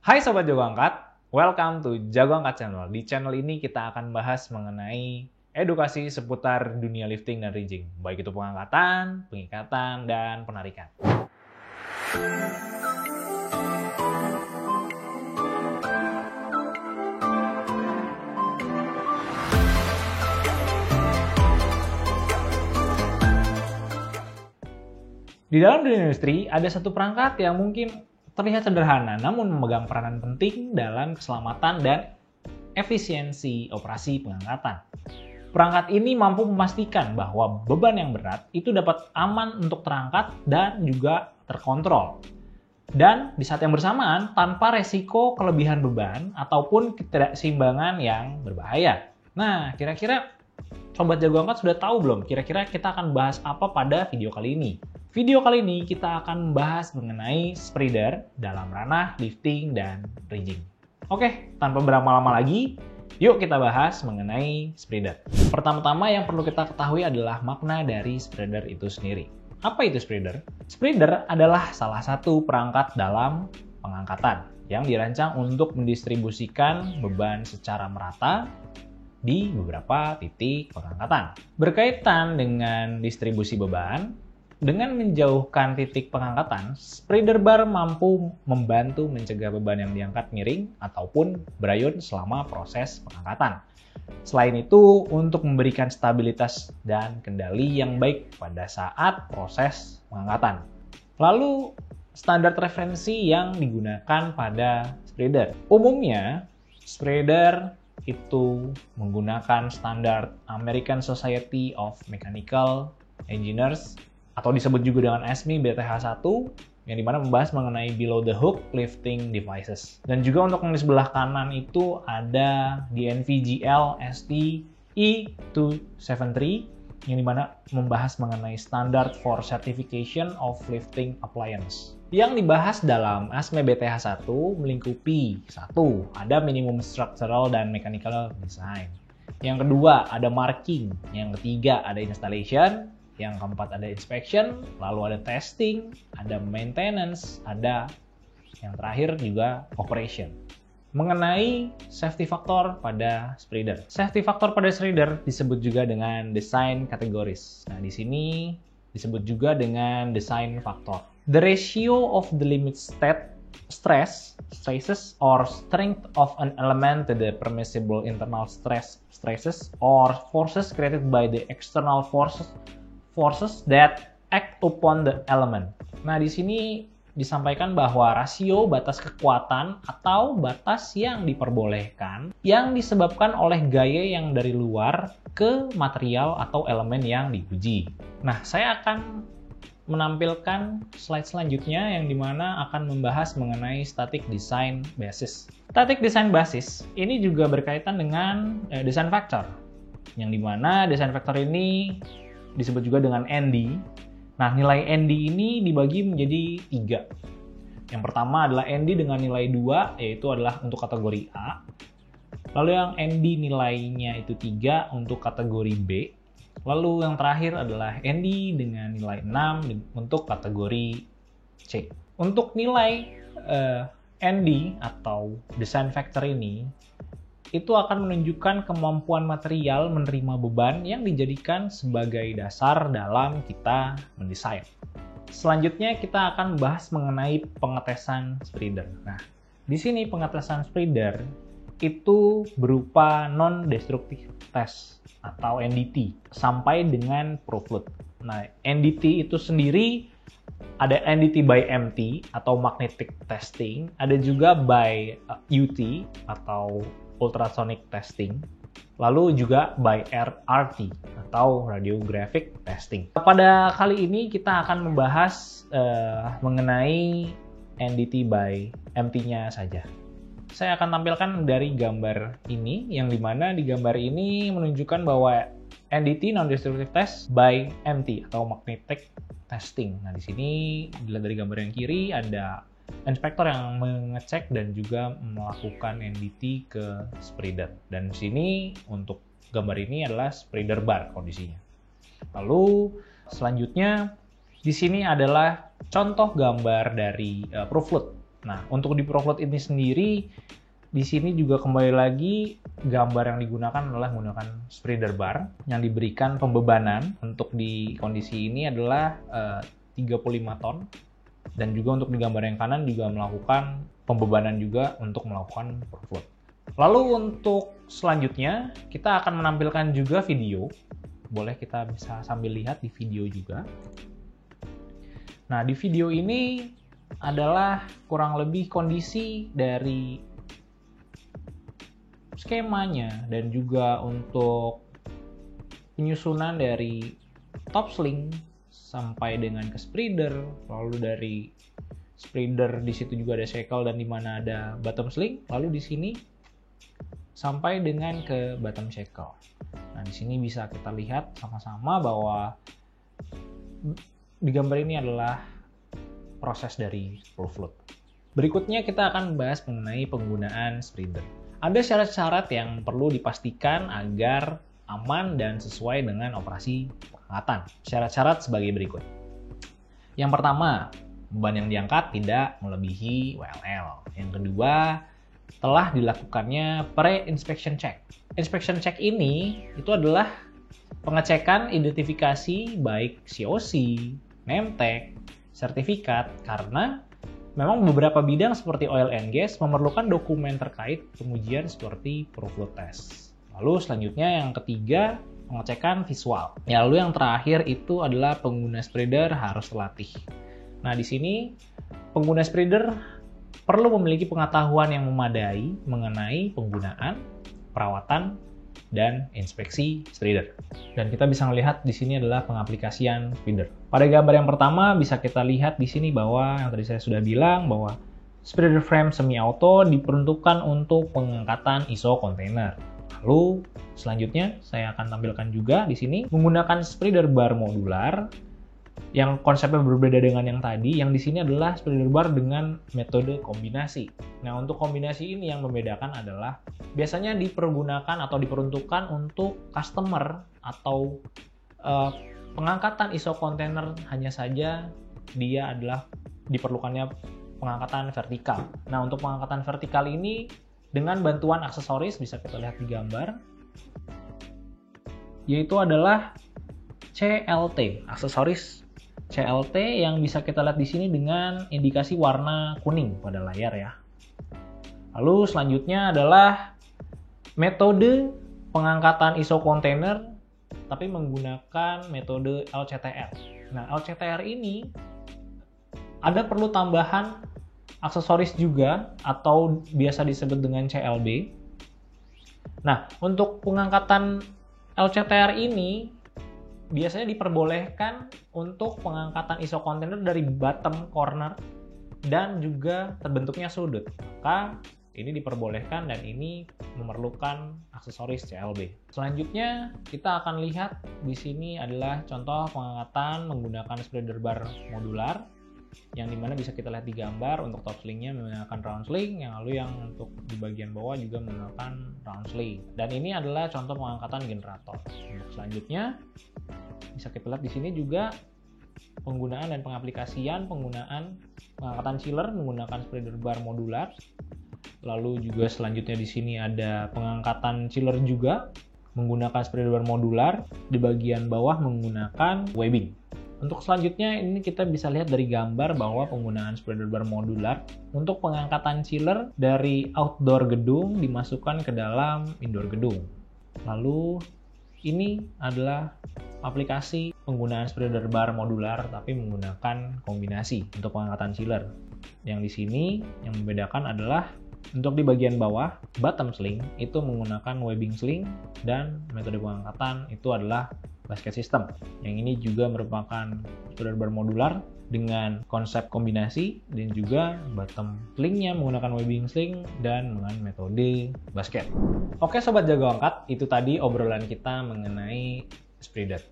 Hai Sobat Jago Angkat, welcome to Jago Angkat Channel. Di channel ini kita akan bahas mengenai edukasi seputar dunia lifting dan rigging, baik itu pengangkatan, pengikatan, dan penarikan. Di dalam dunia industri, ada satu perangkat yang mungkin terlihat sederhana, namun memegang peranan penting dalam keselamatan dan efisiensi operasi pengangkatan. Perangkat ini mampu memastikan bahwa beban yang berat itu dapat aman untuk terangkat dan juga terkontrol. Dan di saat yang bersamaan, tanpa resiko kelebihan beban ataupun ketidakseimbangan yang berbahaya. Nah, kira-kira Sobat Jago Angkat sudah tahu belum? Kira-kira kita akan bahas apa pada video kali ini? Video kali ini kita akan membahas mengenai spreader dalam ranah lifting dan rigging. Oke, tanpa berlama-lama lagi, yuk kita bahas mengenai spreader. Pertama-tama yang perlu kita ketahui adalah makna dari spreader itu sendiri. Apa itu spreader? Spreader adalah salah satu perangkat dalam pengangkatan yang dirancang untuk mendistribusikan beban secara merata di beberapa titik pengangkatan. Berkaitan dengan distribusi beban, dengan menjauhkan titik pengangkatan, spreader bar mampu membantu mencegah beban yang diangkat miring ataupun berayun selama proses pengangkatan. Selain itu, untuk memberikan stabilitas dan kendali yang baik pada saat proses pengangkatan. Lalu, standar referensi yang digunakan pada spreader. Umumnya, spreader itu menggunakan standar American Society of Mechanical Engineers atau disebut juga dengan ASME BTH1 yang dimana membahas mengenai below the hook lifting devices. Dan juga untuk yang di sebelah kanan itu ada di NVGL ST E273 yang dimana membahas mengenai standard for certification of lifting appliance. Yang dibahas dalam ASME BTH1 melingkupi 1. Ada minimum structural dan mechanical design. Yang kedua ada marking. Yang ketiga ada installation. Yang keempat ada inspection, lalu ada testing, ada maintenance, ada yang terakhir juga operation. Mengenai safety factor pada spreader. Safety factor pada spreader disebut juga dengan design categories. Nah, di sini disebut juga dengan design factor. The ratio of the limit state stresses or strength of an element to the permissible internal stresses or forces created by the external forces that act upon the element. Nah, di sini disampaikan bahwa rasio batas kekuatan atau batas yang diperbolehkan yang disebabkan oleh gaya yang dari luar ke material atau elemen yang diuji. Nah, saya akan menampilkan slide selanjutnya yang dimana akan membahas mengenai static design basis. Static design basis ini juga berkaitan dengan design factor, yang dimana design factor ini disebut juga dengan ND. Nah, nilai ND ini dibagi menjadi 3. Yang pertama adalah ND dengan nilai 2, yaitu adalah untuk kategori A. Lalu yang ND nilainya itu 3 untuk kategori B. Lalu yang terakhir adalah ND dengan nilai 6 untuk kategori C. Untuk nilai ND atau design factor ini, itu akan menunjukkan kemampuan material menerima beban yang dijadikan sebagai dasar dalam kita mendesain. Selanjutnya kita akan bahas mengenai pengetesan spreader. Nah, di sini pengetesan spreader itu berupa non-destructive test atau NDT sampai dengan proof load. Nah, NDT itu sendiri ada NDT by MT atau magnetic testing, ada juga by UT atau ultrasonic testing, lalu juga by RRT atau radiographic testing. Pada kali ini kita akan membahas mengenai NDT by MT-nya saja. Saya akan tampilkan dari gambar ini, yang dimana di gambar ini menunjukkan bahwa NDT non-destructive test by MT atau magnetic testing. Nah, di sini dilihat dari gambar yang kiri ada inspektor yang mengecek dan juga melakukan NDT ke spreader. Dan di sini untuk gambar ini adalah spreader bar kondisinya. Lalu selanjutnya di sini adalah contoh gambar dari proof load. Nah, untuk di ProFloat ini sendiri, di sini juga kembali lagi gambar yang digunakan adalah menggunakan spreader bar yang diberikan pembebanan untuk di kondisi ini adalah 35 ton, dan juga untuk di gambar yang kanan juga melakukan pembebanan juga untuk melakukan ProFloat. Lalu untuk selanjutnya kita akan menampilkan juga video. Boleh kita bisa sambil lihat di video juga. Nah, di video ini adalah kurang lebih kondisi dari skemanya dan juga untuk penyusunan dari top sling sampai dengan ke spreader, lalu dari spreader di situ juga ada shackle dan di mana ada bottom sling, lalu di sini sampai dengan ke bottom shackle. Nah, di sini bisa kita lihat sama-sama bahwa di gambar ini adalah proses dari ProFloat. Berikutnya kita akan membahas mengenai penggunaan spreader. Ada syarat-syarat yang perlu dipastikan agar aman dan sesuai dengan operasi pengangkatan. Syarat-syarat sebagai berikut. Yang pertama, beban yang diangkat tidak melebihi WLL. Yang kedua, telah dilakukannya pre-inspection check. Inspection check ini itu adalah pengecekan identifikasi baik COC, name tag, sertifikat, karena memang beberapa bidang seperti oil and gas memerlukan dokumen terkait pengujian seperti ProFloat test. Lalu selanjutnya yang ketiga, pengecekan visual. Lalu yang terakhir itu adalah pengguna spreader harus terlatih. Nah, di sini pengguna spreader perlu memiliki pengetahuan yang memadai mengenai penggunaan, perawatan, dan inspeksi spreader. Dan kita bisa melihat di sini adalah pengaplikasian spreader. Pada gambar yang pertama bisa kita lihat di sini bahwa yang tadi saya sudah bilang bahwa spreader frame semi auto diperuntukkan untuk pengangkatan ISO kontainer. Lalu selanjutnya saya akan tampilkan juga di sini menggunakan spreader bar modular yang konsepnya berbeda dengan yang tadi. Yang di sini adalah spreader bar dengan metode kombinasi. Nah, untuk kombinasi ini yang membedakan adalah biasanya dipergunakan atau diperuntukkan untuk customer atau pengangkatan ISO kontainer hanya saja dia adalah diperlukannya pengangkatan vertikal. Nah, untuk pengangkatan vertikal ini dengan bantuan aksesoris bisa kita lihat di gambar, yaitu adalah CLT, aksesoris CLT yang bisa kita lihat di sini dengan indikasi warna kuning pada layar ya. Lalu selanjutnya adalah metode pengangkatan ISO kontainer tapi menggunakan metode LCTR. Nah, LCTR ini ada perlu tambahan aksesoris juga atau biasa disebut dengan CLB. Nah, untuk pengangkatan LCTR ini biasanya diperbolehkan untuk pengangkatan ISO kontainer dari bottom corner dan juga terbentuknya sudut. Maka ini diperbolehkan dan ini memerlukan aksesoris CLB. Selanjutnya kita akan lihat di sini adalah contoh pengangkatan menggunakan spreader bar modular yang dimana bisa kita lihat di gambar. Untuk top slingnya menggunakan round sling, yang lalu yang untuk di bagian bawah juga menggunakan round sling. Dan ini adalah contoh pengangkatan generator. Untuk selanjutnya bisa kita lihat di sini juga penggunaan dan pengaplikasian penggunaan pengangkatan chiller menggunakan spreader bar modular. Lalu juga selanjutnya di sini ada pengangkatan chiller juga menggunakan spreader bar modular, di bagian bawah menggunakan webbing. Untuk selanjutnya ini kita bisa lihat dari gambar bahwa penggunaan spreader bar modular untuk pengangkatan chiller dari outdoor gedung dimasukkan ke dalam indoor gedung. Lalu ini adalah aplikasi penggunaan spreader bar modular tapi menggunakan kombinasi untuk pengangkatan chiller. Yang di sini yang membedakan adalah untuk di bagian bawah bottom sling itu menggunakan webbing sling dan metode pengangkatan itu adalah basket system. Yang ini juga merupakan spreader bar modular dengan konsep kombinasi dan juga bottom slingnya menggunakan webbing sling dan dengan metode basket. Oke sobat jago angkat, itu tadi obrolan kita mengenai spreader.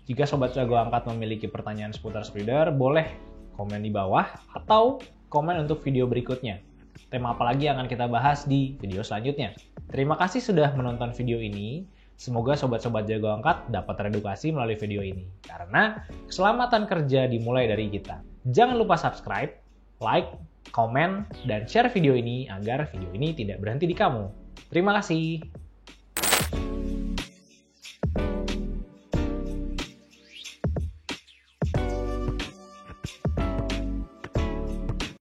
Jika sobat jago angkat memiliki pertanyaan seputar spreader, boleh komen di bawah atau komen untuk video berikutnya. Tema apa lagi yang akan kita bahas di video selanjutnya. Terima kasih sudah menonton video ini. Semoga sobat-sobat jago angkat dapat teredukasi melalui video ini. Karena keselamatan kerja dimulai dari kita. Jangan lupa subscribe, like, komen, dan share video ini agar video ini tidak berhenti di kamu. Terima kasih.